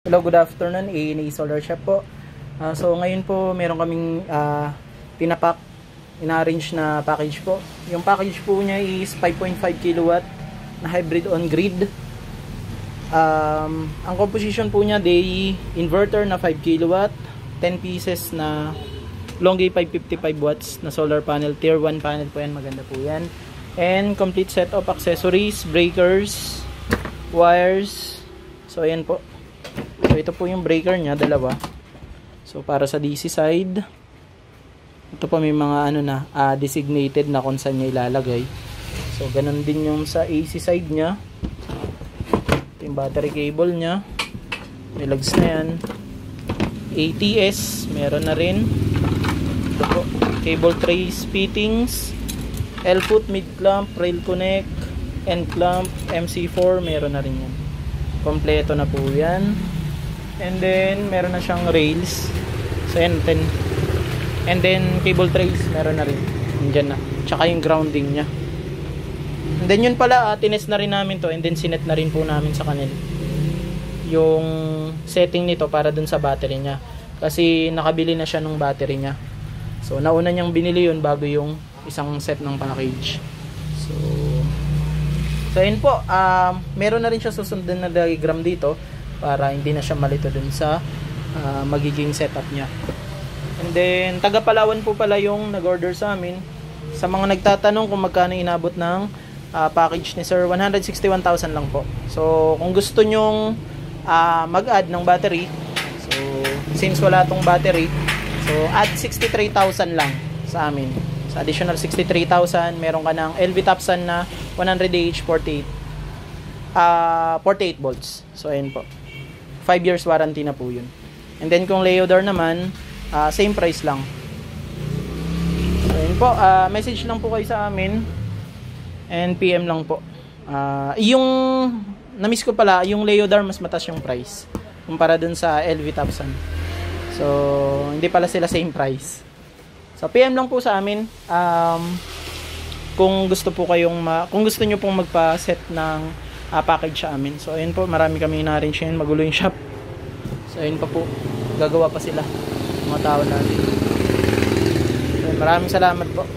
Hello, good afternoon. A&A Solar Shop po. So ngayon po meron kaming pinapak, ina-arrange na package po. Yung package po niya is 5.5 kilowatt na hybrid on grid. Ang composition po niya, day inverter na 5 kilowatt, 10 pieces na Longi 555 watts na solar panel, tier 1 panel po yan, maganda po yan. And complete set of accessories, breakers, wires. So ayan po. So ito po yung breaker niya, dalawa. So para sa DC side, ito po may mga designated na kung saan niya ilalagay. So ganun din yung sa AC side niya. Ito yung battery cable niya. May lugs na yan. ATS, meron na rin. Ito po, cable trays, fittings, L-foot, mid clamp, rail connect, end clamp, MC4, meron na rin yan. Kompleto na po yan. And then meron na siyang rails. So yan, and then cable trays meron na rin. Nandiyan na. Tsaka yung grounding niya. And then yun pala, tinest na rin namin to. And then sinet na rin po namin sa kanila yung setting nito para dun sa battery niya. Kasi nakabili na siya ng battery niya. So nauna niyang binili yun bago yung isang set ng package. So yun po, meron na rin siya susundan na diagram dito para hindi na siya malito dun sa magiging setup niya. And then taga Palawan po pala yung nag-order sa amin. Sa mga nagtatanong kung magkano inabot ng package ni Sir, 161,000 lang po. So kung gusto nyong mag-add ng battery, so since wala tong battery, so add 63,000 lang sa amin. Sa additional 63,000, meron ka ng LV Topsan na 100Ah 48 volts. So ayun po, 5 years warranty na po yun. And then kung Leodar naman, same price lang. So ayun po, message lang po kayo sa amin and PM lang po. Yung na-miss ko pala, yung Leodar mas mataas yung price kumpara dun sa LV Topsan. So hindi pala sila same price. So PM lang po sa amin kung gusto po kayong kung gusto niyo pong magpa-set ng package sa amin. So ayun po, marami kami na-arrange ngayon, magulo yung shop. So ayun pa po, gagawa pa sila mga tao natin. So, maraming salamat po.